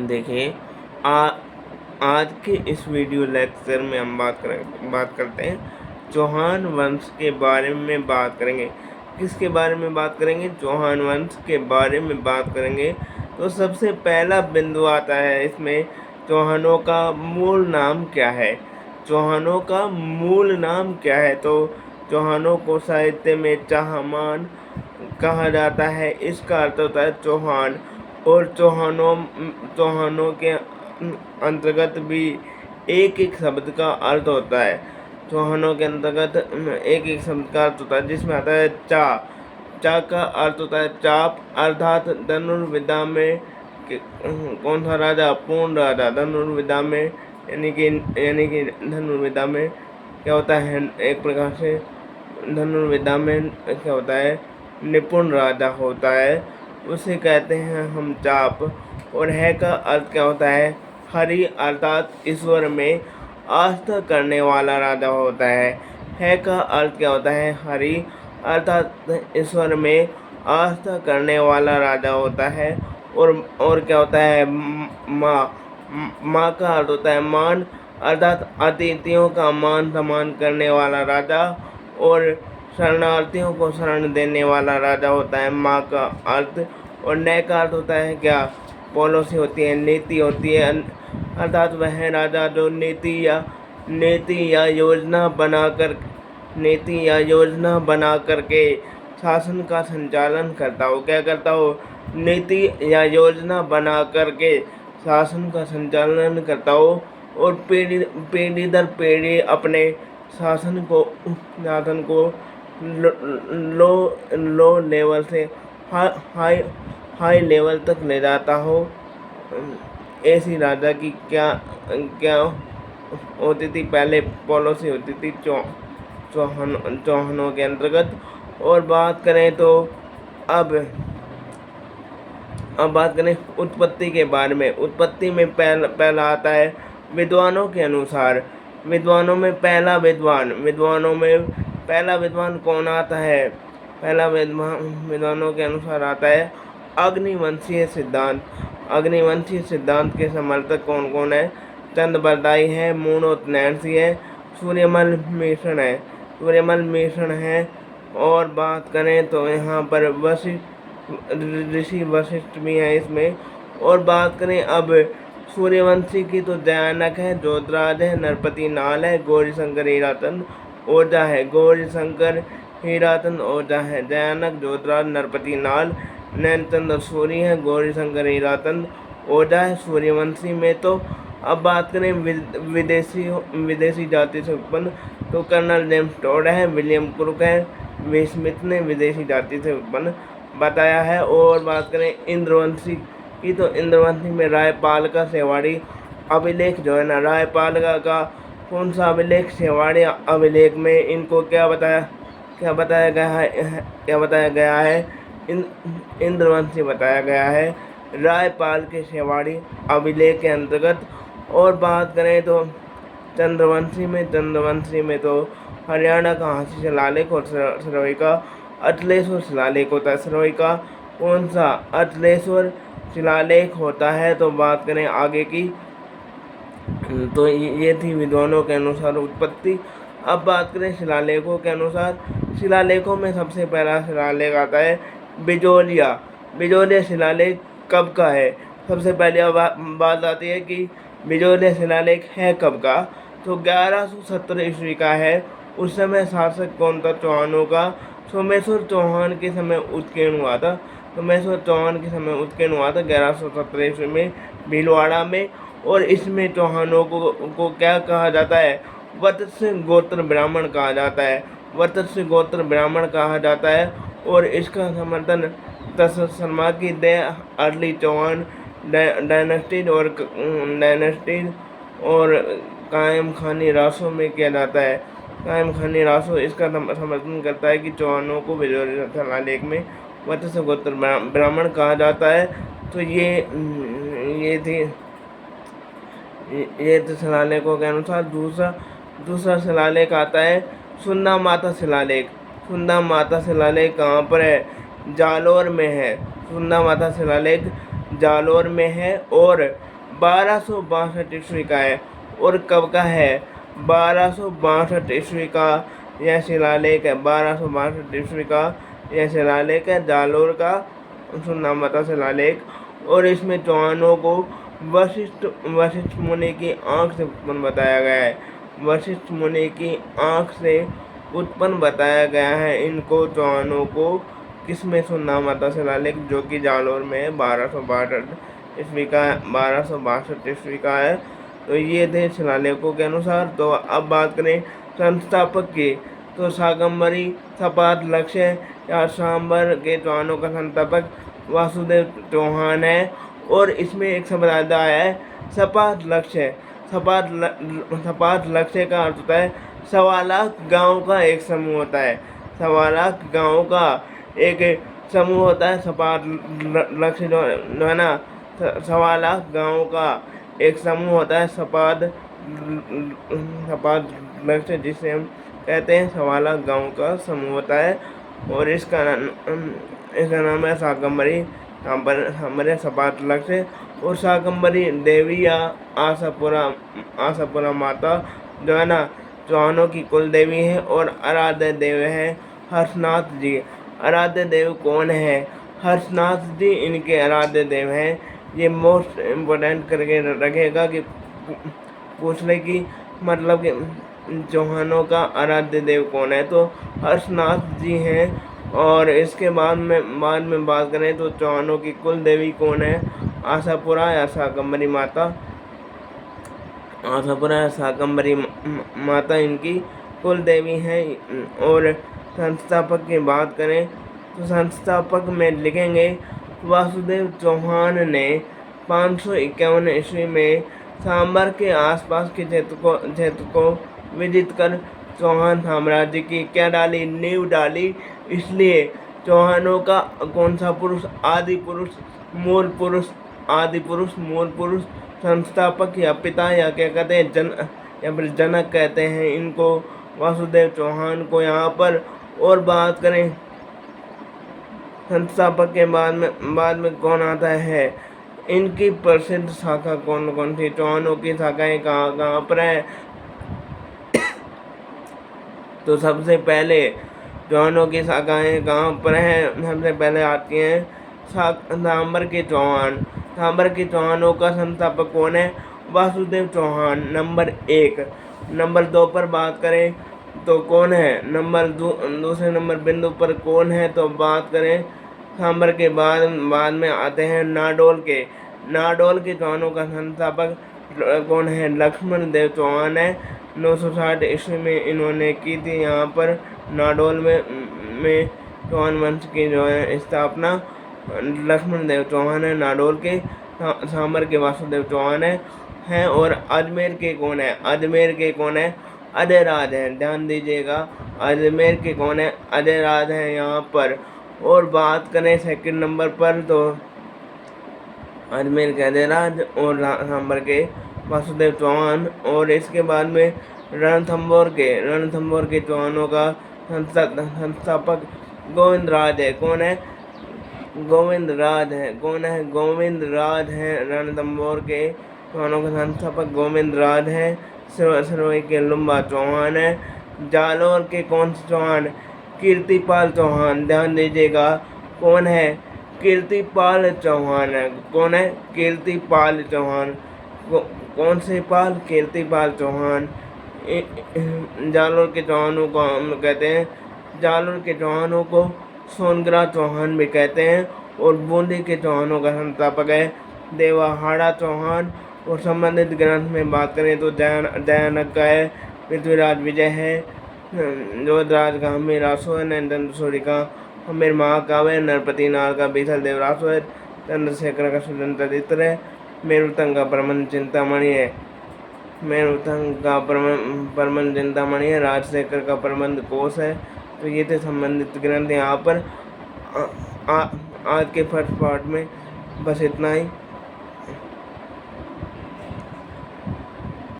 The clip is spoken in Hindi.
देखिए, आ आज के इस वीडियो लेक्चर में हम बात करते हैं चौहान वंश के बारे में बात करेंगे। किसके बारे में बात करेंगे? चौहान वंश के बारे में बात करेंगे। तो सबसे पहला बिंदु आता है इसमें, चौहानों का मूल नाम क्या है? चौहानों का मूल नाम क्या है? तो चौहानों को साहित्य में चाहमान कहा जाता है। इसका अर्थ होता है चौहान। और चौहानों के अंतर्गत भी एक एक शब्द का अर्थ होता है। चौहानों के अंतर्गत एक एक शब्द का अर्थ होता है, जिसमें आता है चा। चा का अर्थ होता है चाप, अर्थात धनुर्विद्या में कौन सा राजा? पूर्ण राजा। धनुर्विद्या में यानी कि धनुर्विद्या में क्या होता है? एक प्रकार से धनुर्विद्या में क्या होता है? निपुण राजा होता है, उसे कहते हैं हम चाप। और है का अर्थ क्या होता है? हरि, अर्थात ईश्वर में आस्था करने वाला राजा होता है का अर्थ क्या होता है? हरि, अर्थात ईश्वर में आस्था करने वाला राजा होता है। और क्या होता है? माँ का अर्थ होता है मान, अर्थात अतिथियों का मान सम्मान करने वाला राजा। और शरणार्थियों को शरण देने वाला राजा होता है माँ का अर्थ। और नय का अर्थ होता है क्या? पॉलिसी होती है, नीति होती है, अर्थात वह राजा जो नीति या योजना बना करके शासन का संचालन करता हो। क्या करता हो? नीति या योजना बना करके शासन का संचालन करता हो। और पीढ़ी दर पीढ़ी अपने शासन को लो लेवल से हाई लेवल तक ले जाता हो। ऐसी राजा की क्या होती थी? पहले पॉलिसी होती थी चौहानों के अंतर्गत। और बात करें तो अब बात करें उत्पत्ति के बारे में। उत्पत्ति में पहला आता है विद्वानों के अनुसार। विद्वानों में पहला विद्वान कौन आता है? पहला विद्वानों के अनुसार आता है अग्निवंशीय सिद्धांत। अग्निवंशीय सिद्धांत के समर्थक कौन कौन है? चंद्रबरदाई है, मूणोत्तनैणसी है, सूर्यमल मिश्रण है। और बात करें तो यहाँ पर ऋषि वशिष्ठ भी है इसमें। और बात करें अब सूर्यवंशी की तो दयानक है, जोतराज है, नरपति नाल है, गौरीशंकर हीरातन ओझा है। गौरीशंकर हीरातन ओझा है। दयानक, जोतराज, नरपति नाल, नैनचंद्र सूरी है, गौरीशंकर हीरातन ओझा है सूर्यवंशी में। तो अब बात करें विदेशी जाति से उत्पन्न, तो कर्नल जेम्स टॉड है, विलियम क्रुक है, वी स्मिथ ने विदेशी जाति से उत्पन्न बताया है। और बात करें इंद्रवंशी की, तो इंद्रवंशी में रायपाल का शेवाड़ी अभिलेख जो है ना, रायपाल का कौन सा अभिलेख? शेवाड़ी अभिलेख में इनको क्या बताया गया है? इंद्रवंशी बताया गया है रायपाल के शेवाड़ी अभिलेख के अंतर्गत। और बात करें तो चंद्रवंशी में तो हरियाणा का हांसी शिलालेख और सिरोही का अचलेश्वर शिलालेख होता है। सिरोही का कौन सा? अचलेश्वर शिलालेख होता है। तो बात करें आगे की, तो ये थी विद्वानों के अनुसार उत्पत्ति। अब बात करें शिलालेखों के अनुसार। शिलालेखों में सबसे पहला शिलालेख आता है बिजोलिया शिलालेख कब का है? सबसे पहले बात आती है कि बिजोलिया शिलालेख है कब का? तो 1117 ईस्वी का है। उस समय शासक कौन था चौहानों का? सोमेश्वर चौहान के समय उत्कीर्ण हुआ था। 1117 ईस्वी में भीलवाड़ा में। और इसमें चौहानों को क्या कहा जाता है? वत्स्य गोत्र ब्राह्मण कहा जाता है। और इसका समर्थन दशरथ शर्मा की द अर्ली चौहान डायनेस्टी और कायम खानी रासो में किया जाता है। कायम खानी रासो इसका समर्थन करता है कि चौहानों को बिजोलिया शिलालेख में वत्स्य गोत्र ब्राह्मण कहा जाता है। तो ये तो शिलालेखों के अनुसार। दूसरा शिलालेख आता है सुन्ना माता शिलालेख। सुन्ना माता शिलालेख कहाँ पर है? जालोर में है। सुन्ना माता शिलालेख जालोर में है और 1262 ईस्वी का है। और कब का है? 1262 ईस्वी का यह शिलालेख है। 1262 ईस्वी का यह शिलालेख है, जालोर का सुन्नामता शिलालेख। और इसमें चौहानों को वशिष्ठ मुनि की आंख से उत्पन्न बताया गया है। वशिष्ठ मुनि की आंख से उत्पन्न बताया गया है इनको, चौहानों को। किसमें? सुन्नामता शिलालेख, जो कि जालोर में है, 1262 ईस्वी का है, 1262 ईस्वी का है। तो ये थे शिलालेखों के अनुसार। तो अब बात करें संस्थापक की, तो शाकंभरी सपाट लक्ष्य या सांबर के चौहानों का संस्थापक वासुदेव चौहान है। और इसमें एक शब्द आया है सपाट लक्ष्य। सपाट लक्ष्य का अर्थ होता है 1.25 लाख गाँव का एक समूह होता है। 1.25 लाख गाँव का एक समूह होता है सपाट लक्ष्य, जो है ना, 1.25 लाख गाँव का एक समूह होता है सपाट लक्ष्य, जिसे हम कहते हैं 1.25 लाख गाँव का समूह होता है। और इसका नाम है शाकंभरी सपाट लक्ष्य। और शाकंभरी देवी या आशापुरा माता, जो है ना, चौहानों की कुल देवी है। और आराध्य देव है हर्षनाथ जी। आराध्य देव कौन है? हर्षनाथ जी इनके आराध्य देव हैं। ये मोस्ट इम्पोर्टेंट करके रखेगा कि पूछ ले कि मतलब कि चौहानों का आराध्य देव कौन है, तो हर्षनाथ जी हैं। और इसके बाद में बात करें तो चौहानों की कुल देवी कौन है? आशापुरा या शाकंभरी माता। आशापुरा या शाकंभरी माता इनकी कुल देवी हैं। और संस्थापक की बात करें तो संस्थापक में लिखेंगे वासुदेव चौहान ने 551 ईस्वी में सांबर के आसपास के क्षेत्र को विजित कर चौहान साम्राज्य की क्या डाली? नींव डाली। इसलिए चौहानों का कौन सा पुरुष? आदि पुरुष, मूल पुरुष, संस्थापक या पिता या क्या कहते हैं, या फिर जनक कहते हैं इनको, वासुदेव चौहान को यहाँ पर। और बात करें संस्थापक के बाद में कौन आता है? इनकी प्रसिद्ध शाखा कौन कौन थी? चौहानों की शाखाएं कहाँ पर है? तो सबसे पहले चौहानों की शाखाएं कहाँ पर हैं? सबसे पहले आती हैं सांबर के चौहान। सांबर के चौहानों का संस्थापक कौन है? वासुदेव चौहान, नंबर 1। नंबर 2 पर बात करें तो कौन है? दूसरे नंबर बिंदु पर कौन है? तो बात करें सांबर के बाद में आते हैं नाडोल के चौहानों का संस्थापक कौन है? लक्ष्मण देव चौहान है। 960 ईस्वी में इन्होंने की थी यहाँ पर नाडोल में चौहान वंश की जो है स्थापना। लक्ष्मण देव चौहान है नाडोल के। सांबर के वासुदेव चौहान है। और अजमेर के कौन है? अजयराज है। ध्यान दीजिएगा, अजमेर के कौन है? अजयराज है यहाँ पर। और बात करें सेकंड नंबर पर तो अजमेर के अजयराज और सांबर के वासुदेव चौहान। और इसके बाद में रणथंभौर के चौहानों का संस्थापक गोविंदराज है। कौन है? गोविंदराज है। रणथंभौर के चौहानों का संस्थापक गोविंदराज है। सिरोही के लुम्बा चौहान है। जालोर के कौन से चौहान? कीर्तिपाल चौहान। ध्यान दीजिएगा, कौन है? कीर्तिपाल चौहान है। कौन है? कीर्तिपाल चौहान। कौन से पाल? कीर्तिपाल चौहान। जालोर के चौहानों को हम कहते हैं, जालोर के चौहानों को सोनग्रा चौहान भी कहते हैं। और बूंदी के चौहानों का संस्थापक है देवाहाड़ा चौहान। और संबंधित ग्रंथ में बात करें तो दयानक का है, पृथ्वीराज विजय है, जोधराज का हमीर रासो है, नरेंद्र सूर्य का हमीर महाकाव्य, नरपति नार का बीसल देव रासो है, चंद्रशेखर का सुतंत्र है, मेरुतंग का प्रबंध चिंतामणि है, राजशेखर का प्रबंध कोश है। तो ये थे संबंधित ग्रंथ। यहाँ पर आज के फर्स्ट पार्ट में बस इतना ही।